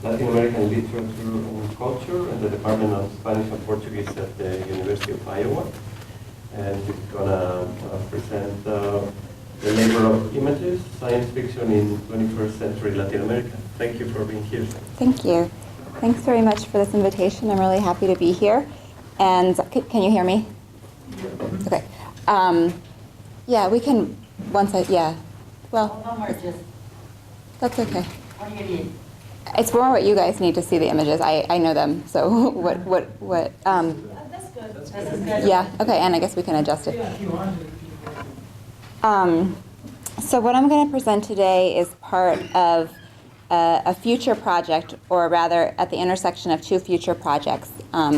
Latin American Literature and Culture in the Department of Spanish and Portuguese at the University of Iowa. And he's going to present the labor of images, science fiction in 21st century Latin America. Thank you for being here. Thank you. Thanks very much for this invitation. I'm really happy to be here. And can you hear me? Okay. Yeah, we can, once I, yeah. Well, that's okay. What do you need? It's more what you guys need to see the images. I know them, so what, That's good. That's good. yeah, okay, and I guess we can adjust it. So what I'm going to present today is part of a future project, or rather at the intersection of two future projects.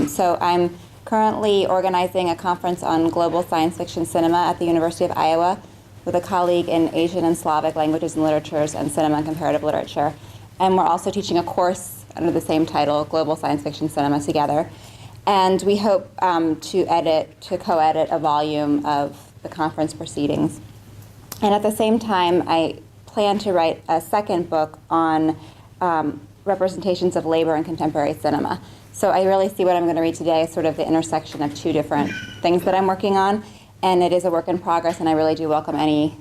So I'm currently organizing a conference on global science fiction cinema at the University of Iowa with a colleague in Asian and Slavic languages and literatures and cinema and comparative literature. And we're also teaching a course under the same title, Global Science Fiction Cinema, together. And we hope to co-edit a volume of the conference proceedings. And at the same time, I plan to write a second book on representations of labor in contemporary cinema. So I really see what I'm going to read today as sort of the intersection of two different things that I'm working on. And it is a work in progress, and I really do welcome any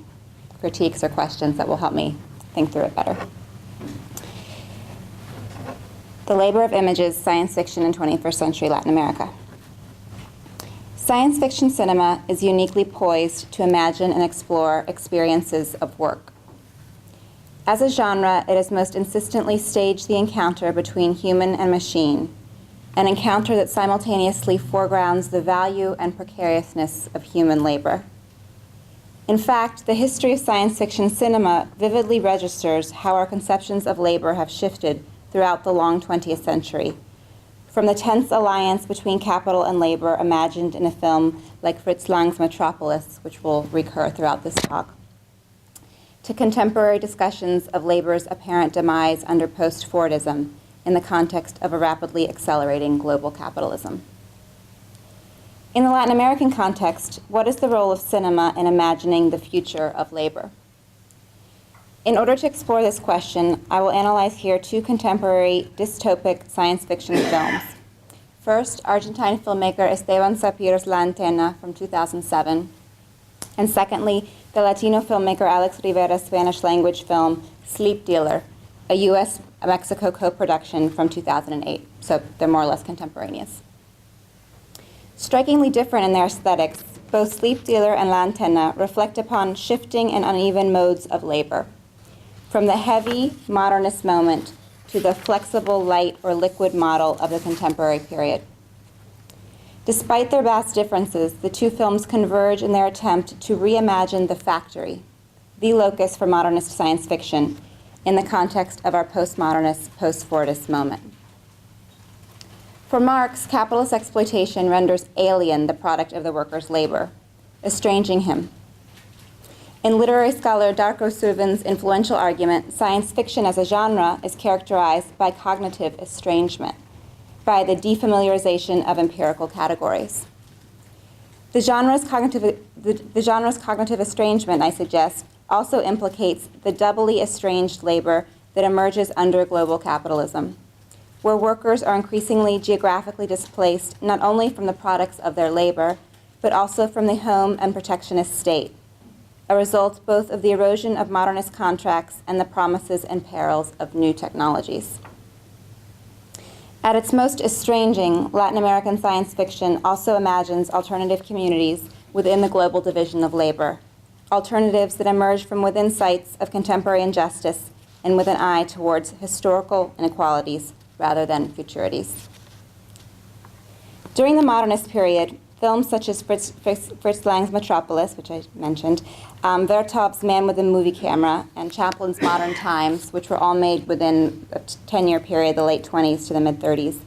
critiques or questions that will help me think through it better. The labor of images, science fiction in 21st century Latin America. Science fiction cinema is uniquely poised to imagine and explore experiences of work. As a genre, it has most insistently staged the encounter between human and machine, an encounter that simultaneously foregrounds the value and precariousness of human labor. In fact, the history of science fiction cinema vividly registers how our conceptions of labor have shifted throughout the long 20th century, from the tense alliance between capital and labor imagined in a film like Fritz Lang's Metropolis, which will recur throughout this talk, to contemporary discussions of labor's apparent demise under post-Fordism in the context of a rapidly accelerating global capitalism. In the Latin American context, what is the role of cinema in imagining the future of labor? In order to explore this question, I will analyze here two contemporary dystopic science fiction films. First, Argentine filmmaker Esteban Sapir's La Antena from 2007, and secondly, the Latino filmmaker Alex Rivera's Spanish-language film Sleep Dealer, a U.S.-Mexico co-production from 2008, so they're more or less contemporaneous. Strikingly different in their aesthetics, both Sleep Dealer and La Antena reflect upon shifting and uneven modes of labor, from the heavy modernist moment to the flexible light or liquid model of the contemporary period. Despite their vast differences, the two films converge in their attempt to reimagine the factory, the locus for modernist science fiction, in the context of our postmodernist, post-Fordist moment. For Marx, capitalist exploitation renders alien the product of the worker's labor, estranging him. In literary scholar Darko Suvrin's influential argument, science fiction as a genre is characterized by cognitive estrangement, by the defamiliarization of empirical categories. The genre's cognitive estrangement, I suggest, also implicates the doubly estranged labor that emerges under global capitalism, where workers are increasingly geographically displaced not only from the products of their labor, but also from the home and protectionist state, a result both of the erosion of modernist contracts and the promises and perils of new technologies. At its most estranging, Latin American science fiction also imagines alternative communities within the global division of labor, alternatives that emerge from within sites of contemporary injustice and with an eye towards historical inequalities rather than futurities. During the modernist period, films such as Fritz Lang's Metropolis, which I mentioned, Vertov's Man with a Movie Camera, and Chaplin's Modern Times, which were all made within a 10-year period, the late 20s to the mid-30s,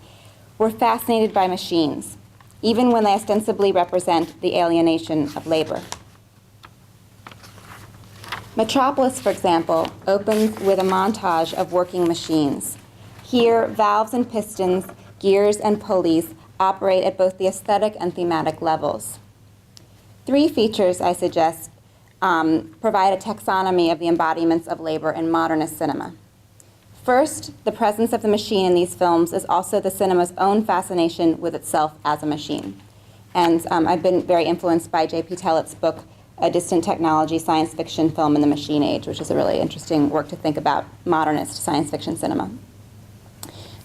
were fascinated by machines, even when they ostensibly represent the alienation of labor. Metropolis, for example, opens with a montage of working machines. Here, valves and pistons, gears and pulleys operate at both the aesthetic and thematic levels. Three features, I suggest, provide a taxonomy of the embodiments of labor in modernist cinema. First, the presence of the machine in these films is also the cinema's own fascination with itself as a machine. And I've been very influenced by J.P. Tellett's book, A Distant Technology, Science Fiction Film in the Machine Age, which is a really interesting work to think about modernist science fiction cinema.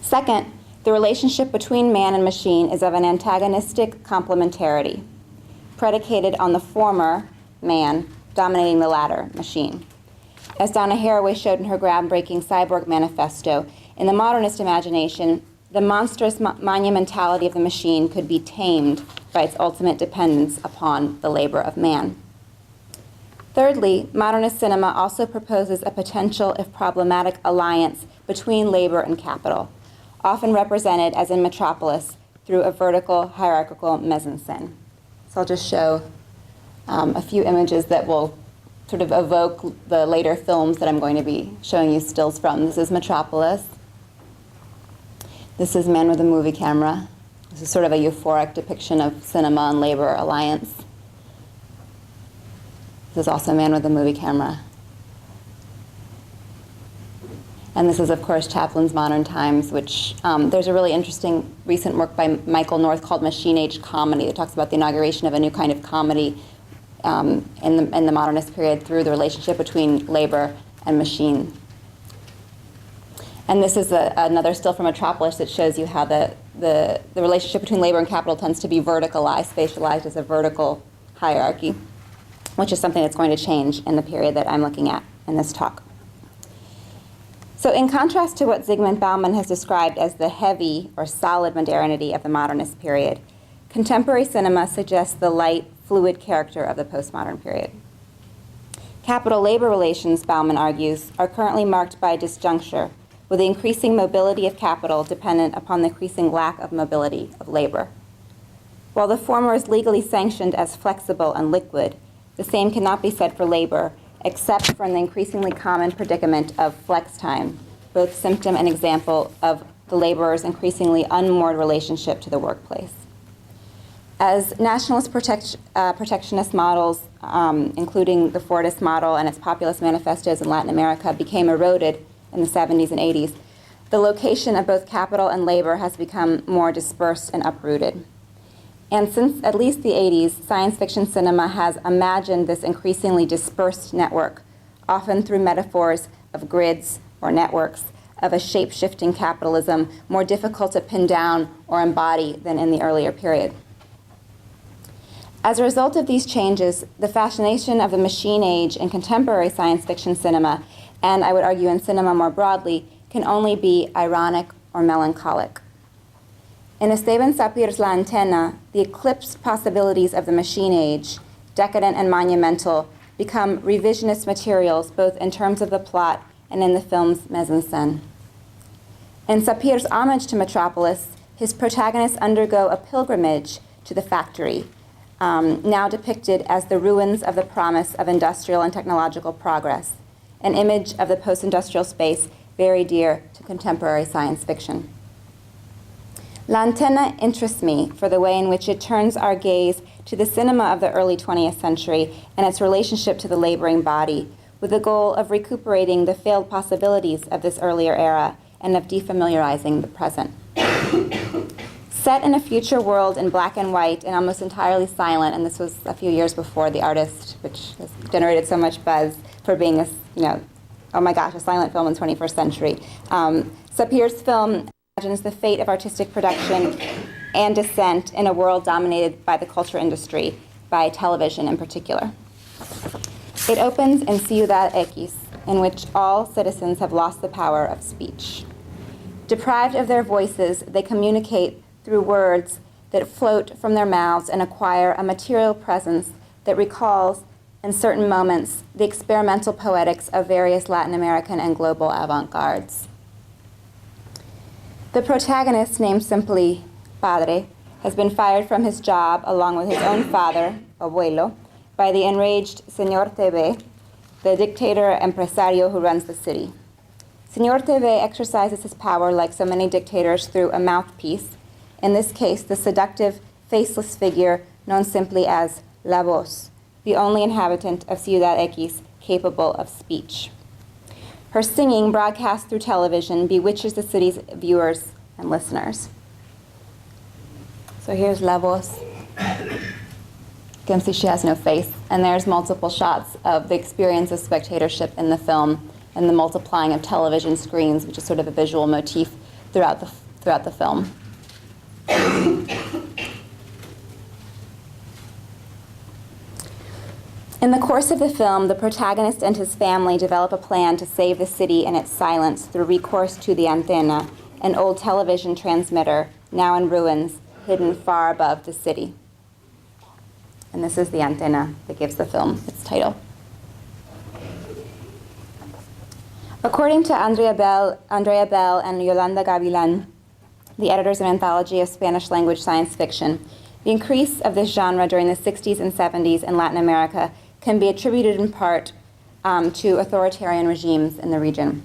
Second, the relationship between man and machine is of an antagonistic complementarity, predicated on the former, man, dominating the latter, machine. As Donna Haraway showed in her groundbreaking Cyborg Manifesto, in the modernist imagination, the monstrous monumentality of the machine could be tamed by its ultimate dependence upon the labor of man. Thirdly, modernist cinema also proposes a potential, if problematic, alliance between labor and capital, often represented, as in Metropolis, through a vertical hierarchical mise-en-scène. So I'll just show a few images that will sort of evoke the later films that I'm going to be showing you stills from. This is Metropolis. This is Man with a Movie Camera. This is sort of a euphoric depiction of cinema and labor alliance. This is also Man with a Movie Camera. And this is, of course, Chaplin's Modern Times, which there's a really interesting recent work by Michael North called Machine Age Comedy that talks about the inauguration of a new kind of comedy in the modernist period through the relationship between labor and machine. And this is another still from Metropolis that shows you how the relationship between labor and capital tends to be verticalized, spatialized as a vertical hierarchy, which is something that's going to change in the period that I'm looking at in this talk. So in contrast to what Zygmunt Bauman has described as the heavy or solid modernity of the modernist period, contemporary cinema suggests the light, fluid character of the postmodern period. Capital-labor relations, Bauman argues, are currently marked by a disjuncture, with the increasing mobility of capital dependent upon the increasing lack of mobility of labor. While the former is legally sanctioned as flexible and liquid, the same cannot be said for labor, except for the increasingly common predicament of flex time, both symptom and example of the laborer's increasingly unmoored relationship to the workplace. As nationalist protectionist models, including the Fordist model and its populist manifestos in Latin America, became eroded in the 70s and 80s, the location of both capital and labor has become more dispersed and uprooted. And since at least the 80s, science fiction cinema has imagined this increasingly dispersed network, often through metaphors of grids or networks, of a shape-shifting capitalism more difficult to pin down or embody than in the earlier period. As a result of these changes, the fascination of the machine age in contemporary science fiction cinema, and I would argue in cinema more broadly, can only be ironic or melancholic. In Esteban Sapir's La Antena, the eclipsed possibilities of the machine age, decadent and monumental, become revisionist materials both in terms of the plot and in the film's mise-en-scène. In Sapir's homage to Metropolis, his protagonists undergo a pilgrimage to the factory, now depicted as the ruins of the promise of industrial and technological progress, an image of the post-industrial space very dear to contemporary science fiction. La Antena interests me for the way in which it turns our gaze to the cinema of the early 20th century and its relationship to the laboring body, with the goal of recuperating the failed possibilities of this earlier era and of defamiliarizing the present. Set in a future world in black and white and almost entirely silent, and this was a few years before The Artist, which has generated so much buzz for being a, oh my gosh, a silent film in the 21st century. Sapir's film imagines the fate of artistic production and dissent in a world dominated by the culture industry, by television in particular. It opens in Ciudad X, in which all citizens have lost the power of speech. Deprived of their voices, they communicate through words that float from their mouths and acquire a material presence that recalls, in certain moments, the experimental poetics of various Latin American and global avant-gardes. The protagonist, named simply Padre, has been fired from his job along with his own father, Abuelo, by the enraged Señor TV, the dictator empresario who runs the city. Señor TV exercises his power like so many dictators through a mouthpiece, in this case, the seductive, faceless figure known simply as La Voz, the only inhabitant of Ciudad X capable of speech. Her singing, broadcast through television, bewitches the city's viewers and listeners. So here's La Voz. You can see she has no face. And there's multiple shots of the experience of spectatorship in the film and the multiplying of television screens, which is sort of a visual motif throughout the film. In the course of the film, the protagonist and his family develop a plan to save the city and its silence through recourse to the antena, an old television transmitter, now in ruins, hidden far above the city. And this is the antenna that gives the film its title. According to Andrea Bell and Yolanda Gavilan, the editors of an anthology of Spanish-language science fiction, the increase of this genre during the 60s and 70s in Latin America can be attributed in part to authoritarian regimes in the region,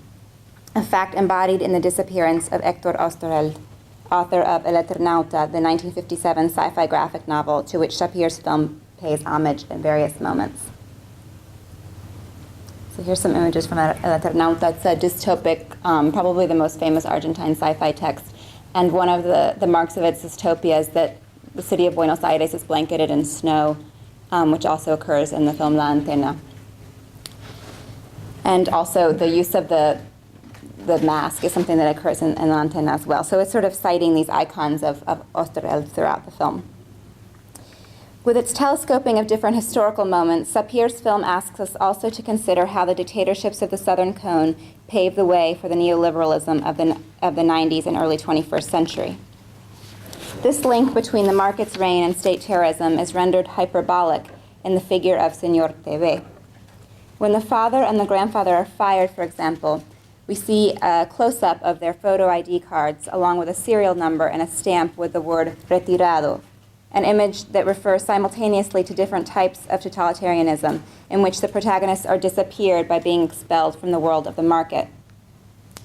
a fact embodied in the disappearance of Héctor Oesterheld, author of El Eternauta, the 1957 sci-fi graphic novel to which Sapir's film pays homage in various moments. So here's some images from El Eternauta. It's a dystopic, probably the most famous Argentine sci-fi text, and one of the marks of its dystopia is that the city of Buenos Aires is blanketed in snow, which also occurs in the film La Antena. And also the use of the mask is something that occurs in La Antena as well. So it's sort of citing these icons of Oesterheld throughout the film. With its telescoping of different historical moments, Sapir's film asks us also to consider how the dictatorships of the Southern Cone paved the way for the neoliberalism of the 90s and early 21st century. This link between the market's reign and state terrorism is rendered hyperbolic in the figure of Señor TV. When the father and the grandfather are fired, for example, we see a close-up of their photo ID cards along with a serial number and a stamp with the word retirado, an image that refers simultaneously to different types of totalitarianism in which the protagonists are disappeared by being expelled from the world of the market.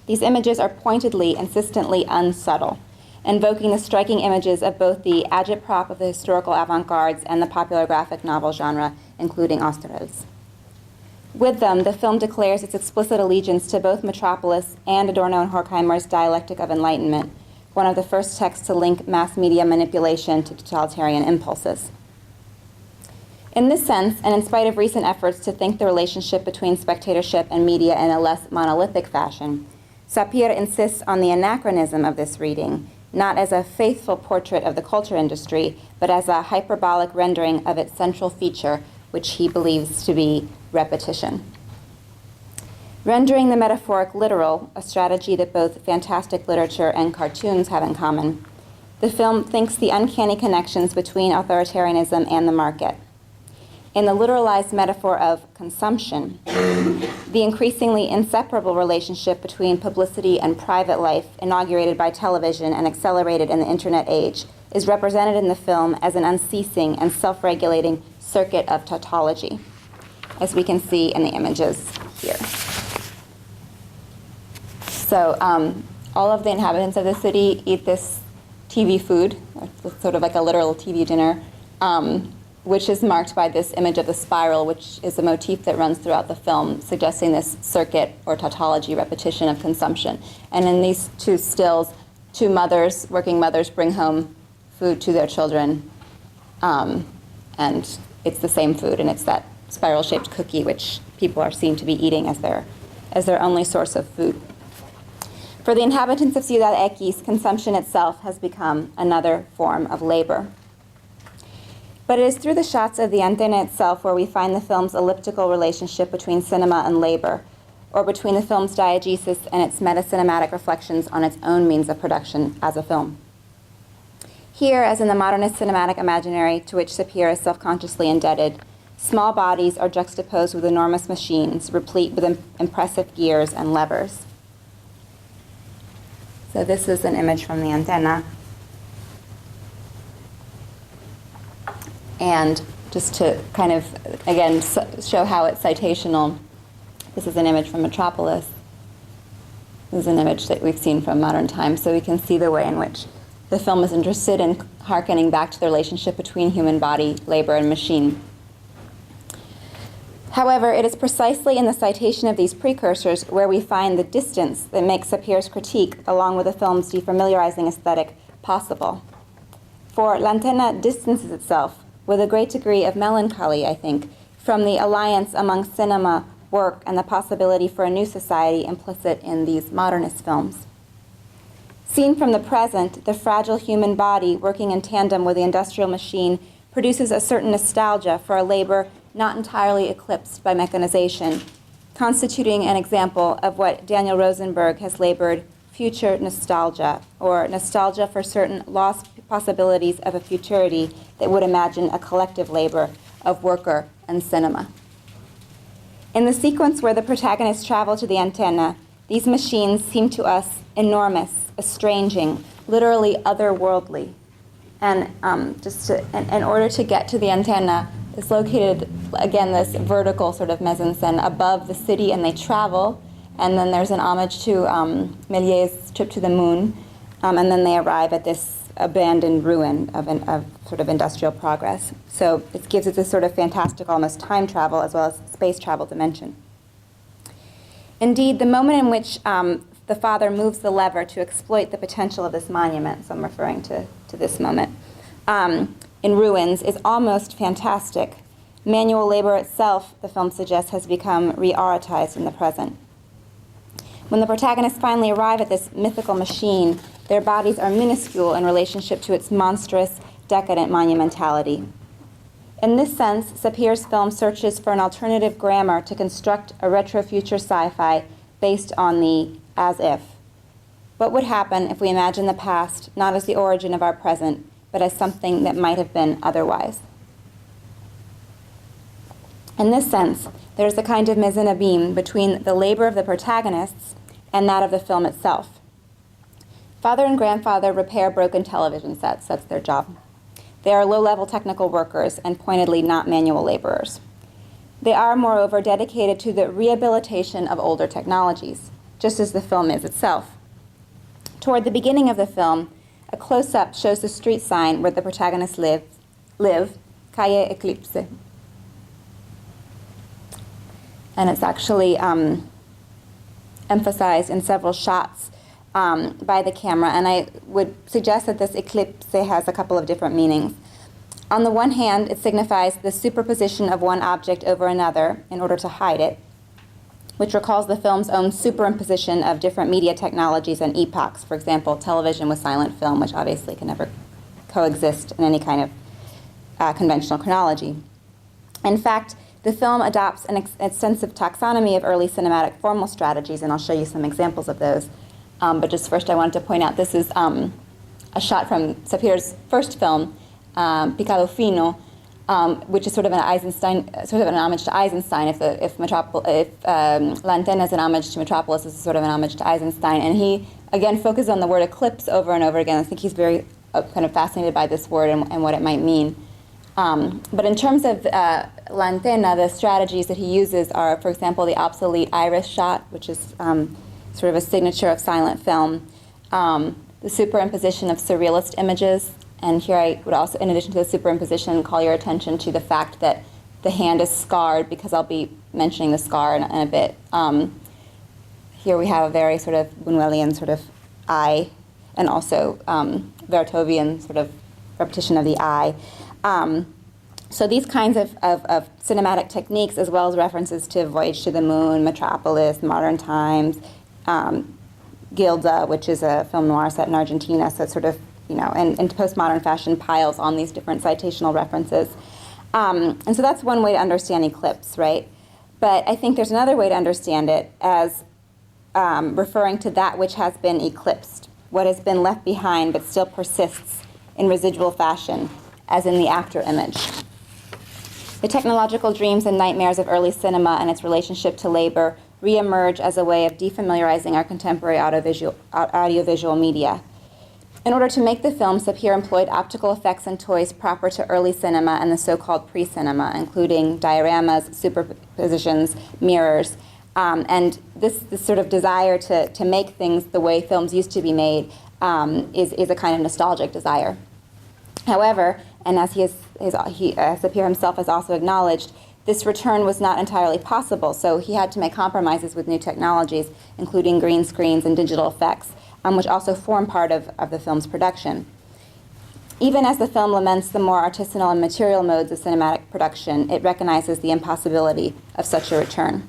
These images are pointedly, insistently unsubtle, invoking the striking images of both the agitprop of the historical avant-gardes and the popular graphic novel genre, including Oesterheld's. With them, the film declares its explicit allegiance to both Metropolis and Adorno and Horkheimer's Dialectic of Enlightenment, one of the first texts to link mass media manipulation to totalitarian impulses. In this sense, and in spite of recent efforts to think the relationship between spectatorship and media in a less monolithic fashion, Sapir insists on the anachronism of this reading, not as a faithful portrait of the culture industry, but as a hyperbolic rendering of its central feature, which he believes to be repetition. Rendering the metaphoric literal, a strategy that both fantastic literature and cartoons have in common, the film thinks the uncanny connections between authoritarianism and the market. In the literalized metaphor of consumption, the increasingly inseparable relationship between publicity and private life, inaugurated by television and accelerated in the internet age, is represented in the film as an unceasing and self-regulating circuit of tautology, as we can see in the images here. So all of the inhabitants of the city eat this TV food, it's sort of like a literal TV dinner, which is marked by this image of the spiral, which is a motif that runs throughout the film, suggesting this circuit or tautology repetition of consumption. And in these two stills, two mothers, working mothers, bring home food to their children, and it's the same food, and it's that spiral-shaped cookie which people are seen to be eating as their only source of food. For the inhabitants of Ciudad X, consumption itself has become another form of labor. But it is through the shots of the antena itself where we find the film's elliptical relationship between cinema and labor, or between the film's diegesis and its meta-cinematic reflections on its own means of production as a film. Here, as in the modernist cinematic imaginary to which Sapir is self-consciously indebted, small bodies are juxtaposed with enormous machines, replete with impressive gears and levers. So this is an image from the antena. And just to kind of, again, show how it's citational, this is an image from Metropolis. This is an image that we've seen from modern times, so we can see the way in which the film is interested in hearkening back to the relationship between human body, labor, and machine. However, it is precisely in the citation of these precursors where we find the distance that makes Sapir's critique, along with the film's defamiliarizing aesthetic, possible. For La Antena distances itself, with a great degree of melancholy, I think, from the alliance among cinema, work, and the possibility for a new society implicit in these modernist films. Seen from the present, the fragile human body working in tandem with the industrial machine produces a certain nostalgia for a labor not entirely eclipsed by mechanization, constituting an example of what Daniel Rosenberg has labored future nostalgia, or nostalgia for certain lost possibilities of a futurity that would imagine a collective labor of worker and cinema. In the sequence where the protagonists travel to the antenna, these machines seem to us enormous, estranging, literally otherworldly. And in order to get to the antenna, it's located, again, this vertical sort of mise-en-scène above the city, and they travel, and then there's an homage to Méliès's trip to the moon, and then they arrive at this abandoned ruin of sort of industrial progress. So it gives it this sort of fantastic, almost time travel as well as space travel dimension. Indeed, the moment in which the father moves the lever to exploit the potential of this monument, so I'm referring to this moment, in ruins, is almost fantastic. Manual labor itself, the film suggests, has become reautized in the present. When the protagonists finally arrive at this mythical machine, their bodies are minuscule in relationship to its monstrous, decadent monumentality. In this sense, Sapir's film searches for an alternative grammar to construct a retro-future sci-fi based on the as-if. What would happen if we imagine the past not as the origin of our present, but as something that might have been otherwise? In this sense, there is a kind of mise en abîme between the labor of the protagonists and that of the film itself. Father and grandfather repair broken television sets. That's their job. They are low-level technical workers and pointedly not manual laborers. They are, moreover, dedicated to the rehabilitation of older technologies, just as the film is itself. Toward the beginning of the film, a close-up shows the street sign where the protagonists live, Calle Eclipse. And it's actually emphasized in several shots by the camera, and I would suggest that this eclipse has a couple of different meanings. On the one hand, it signifies the superposition of one object over another in order to hide it, which recalls the film's own superimposition of different media technologies and epochs. For example, television with silent film, which obviously can never coexist in any kind of conventional chronology. In fact, the film adopts an extensive taxonomy of early cinematic formal strategies, and I'll show you some examples of those. But just first I wanted to point out this is a shot from Sapir's first film, Picado Fino, which is sort of an homage to Eisenstein. If La Antena is an homage to Metropolis, this is sort of an homage to Eisenstein. And he, again, focuses on the word eclipse over and over again. I think he's very kind of fascinated by this word and what it might mean. But in terms of La Antena, the strategies that he uses are, for example, the obsolete iris shot, which is sort of a signature of silent film, the superimposition of surrealist images, and here I would also, in addition to the superimposition, call your attention to the fact that the hand is scarred, because I'll be mentioning the scar in a bit. Here we have a very sort of Buñuelian sort of eye, and also Vertovian sort of repetition of the eye. So these kinds of cinematic techniques, as well as references to Voyage to the Moon, Metropolis, Modern Times, Gilda, which is a film noir set in Argentina, so it's sort of, in postmodern fashion, piles on these different citational references. And so that's one way to understand eclipse, right? But I think there's another way to understand it as referring to that which has been eclipsed, what has been left behind but still persists in residual fashion, as in the after image. The technological dreams and nightmares of early cinema and its relationship to labor reemerge as a way of defamiliarizing our contemporary audiovisual media. In order to make the film, Sapir employed optical effects and toys proper to early cinema and the so-called pre-cinema, including dioramas, superpositions, mirrors, and this sort of desire to make things the way films used to be made is a kind of nostalgic desire. However, and as Sapir himself has also acknowledged, this return was not entirely possible, so he had to make compromises with new technologies, including green screens and digital effects, which also form part of the film's production. Even as the film laments the more artisanal and material modes of cinematic production, it recognizes the impossibility of such a return.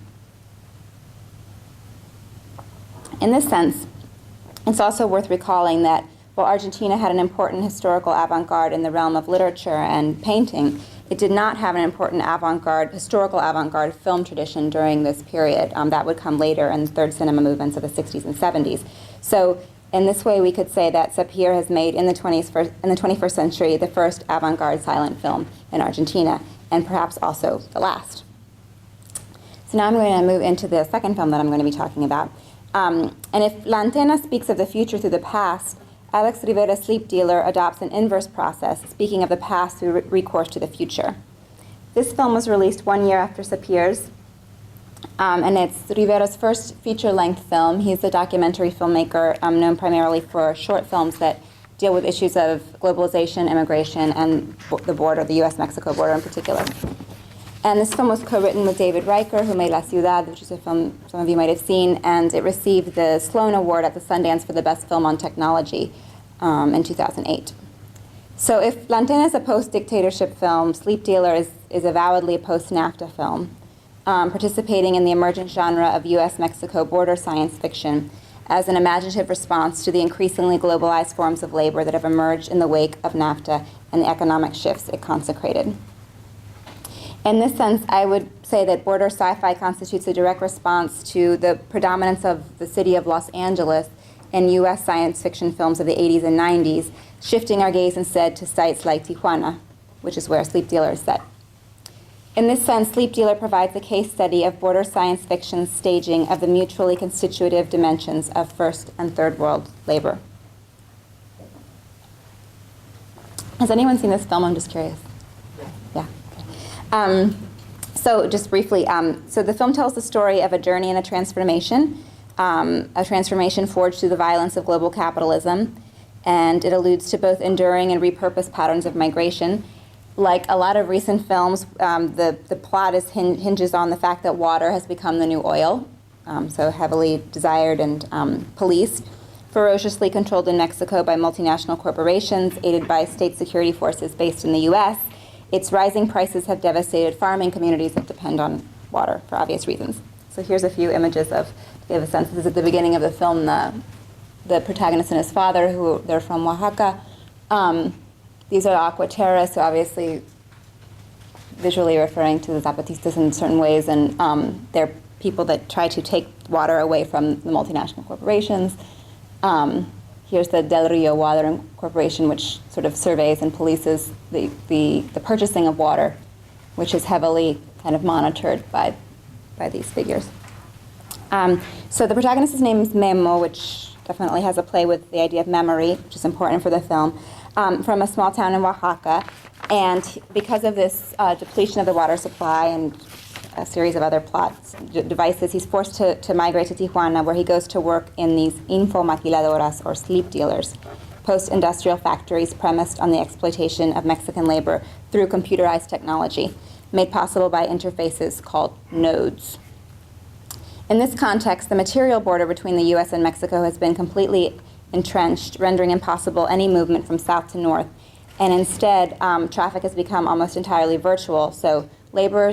In this sense, it's also worth recalling that while Argentina had an important historical avant-garde in the realm of literature and painting, it did not have an important historical avant-garde film tradition during this period. That would come later in the third cinema movements of the 60s and 70s. So in this way, we could say that Sapir has made, in the 21st century, the first avant-garde silent film in Argentina, and perhaps also the last. So now I'm going to move into the second film that I'm going to be talking about. And if La Antena speaks of the future through the past, Alex Rivera's Sleep Dealer adopts an inverse process, speaking of the past through recourse to the future. This film was released 1 year after Sapir's, and it's Rivera's first feature-length film. He's a documentary filmmaker known primarily for short films that deal with issues of globalization, immigration, and the border, the U.S.-Mexico border in particular. And this film was co-written with David Riker, who made La Ciudad, which is a film some of you might have seen, and it received the Sloan Award at the Sundance for the Best Film on Technology in 2008. So if La Antena is a post-dictatorship film, Sleep Dealer is avowedly a post-NAFTA film, participating in the emergent genre of U.S.-Mexico border science fiction as an imaginative response to the increasingly globalized forms of labor that have emerged in the wake of NAFTA and the economic shifts it consecrated. In this sense, I would say that border sci-fi constitutes a direct response to the predominance of the city of Los Angeles in U.S. science fiction films of the 80s and 90s, shifting our gaze instead to sites like Tijuana, which is where Sleep Dealer is set. In this sense, Sleep Dealer provides a case study of border science fiction's staging of the mutually constitutive dimensions of first and third world labor. Has anyone seen this film? I'm just curious. Yeah. So just briefly, so the film tells the story of a journey and a transformation forged through the violence of global capitalism, and it alludes to both enduring and repurposed patterns of migration. Like a lot of recent films, the plot hinges on the fact that water has become the new oil, so heavily desired and policed, ferociously controlled in Mexico by multinational corporations, aided by state security forces based in the U.S. Its rising prices have devastated farming communities that depend on water for obvious reasons. So here's a few images to give a sense. This is at the beginning of the film, the protagonist and his father, who they're from Oaxaca. These are Agua Terra, so obviously visually referring to the Zapatistas in certain ways, and they're people that try to take water away from the multinational corporations. Here's the Del Rio Water Corporation, which sort of surveys and polices the purchasing of water, which is heavily kind of monitored by these figures. So the protagonist's name is Memo, which definitely has a play with the idea of memory, which is important for the film, from a small town in Oaxaca. And because of this depletion of the water supply and a series of other devices, he's forced to migrate to Tijuana, where he goes to work in these infomaquiladoras, or sleep dealers, post-industrial factories premised on the exploitation of Mexican labor through computerized technology, made possible by interfaces called nodes. In this context, the material border between the U.S. and Mexico has been completely entrenched, rendering impossible any movement from south to north. And instead, traffic has become almost entirely virtual. So labor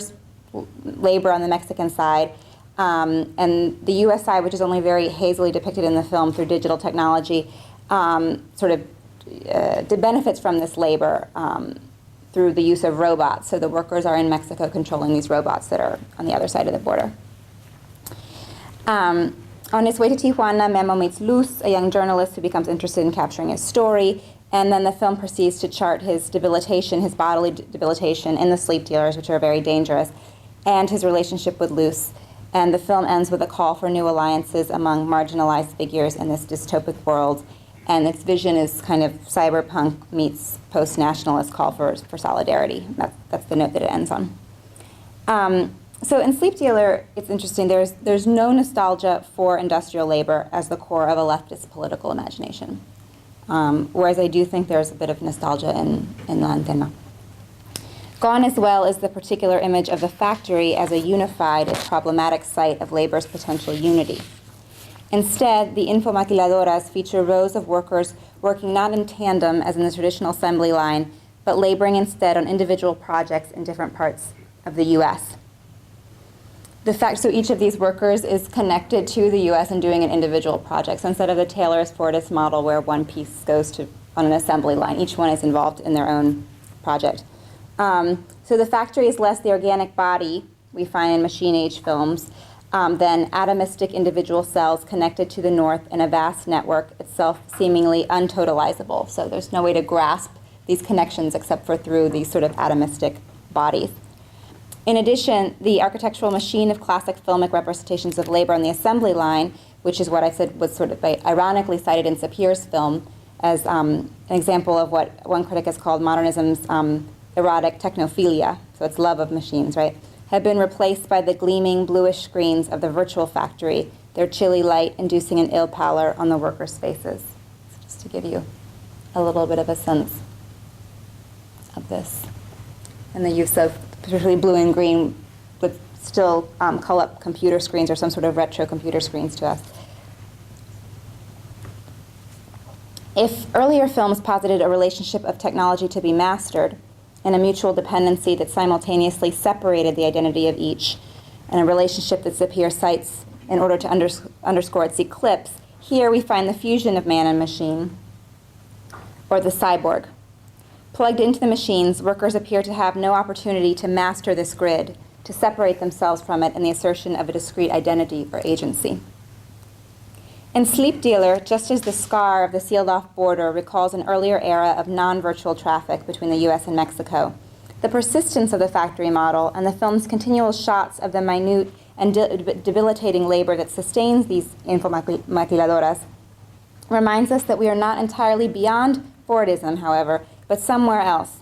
on the Mexican side, and the U.S. side, which is only very hazily depicted in the film through digital technology, benefits from this labor through the use of robots. So the workers are in Mexico controlling these robots that are on the other side of the border. On his way to Tijuana, Memo meets Luz, a young journalist who becomes interested in capturing his story, and then the film proceeds to chart his debilitation, his bodily debilitation in the sleep dealers, which are very dangerous, and his relationship with Luz. And the film ends with a call for new alliances among marginalized figures in this dystopic world, and its vision is kind of cyberpunk meets post-nationalist call for solidarity. That's the note that it ends on. So in Sleep Dealer, it's interesting, there's no nostalgia for industrial labor as the core of a leftist political imagination, whereas I do think there's a bit of nostalgia in La Antena. Gone as well is the particular image of the factory as a unified, if problematic, site of labor's potential unity. Instead, the infomaquiladoras feature rows of workers working not in tandem as in the traditional assembly line, but laboring instead on individual projects in different parts of the U.S. So each of these workers is connected to the U.S. and doing an individual project. So instead of the Taylor's-Fortis model where one piece goes on an assembly line, each one is involved in their own project. So the factory is less the organic body we find in machine-age films than atomistic individual cells connected to the north in a vast network, itself seemingly untotalizable. So there's no way to grasp these connections except for through these sort of atomistic bodies. In addition, the architectural machine of classic filmic representations of labor on the assembly line, which is what I said was sort of ironically cited in Sapir's film as an example of what one critic has called modernism's erotic technophilia, so it's love of machines, right, have been replaced by the gleaming bluish screens of the virtual factory, their chilly light inducing an ill pallor on the workers' faces. So just to give you a little bit of a sense of this. And the use of particularly blue and green would still call up computer screens or some sort of retro computer screens to us. If earlier films posited a relationship of technology to be mastered and a mutual dependency that simultaneously separated the identity of each, and a relationship that Sapir cites in order to underscore its eclipse, here we find the fusion of man and machine, or the cyborg. Plugged into the machines, workers appear to have no opportunity to master this grid, to separate themselves from it in the assertion of a discrete identity or agency. In Sleep Dealer, just as the scar of the sealed-off border recalls an earlier era of non-virtual traffic between the U.S. and Mexico, the persistence of the factory model and the film's continual shots of the minute and debilitating labor that sustains these infomaquiladoras reminds us that we are not entirely beyond Fordism, however, but somewhere else,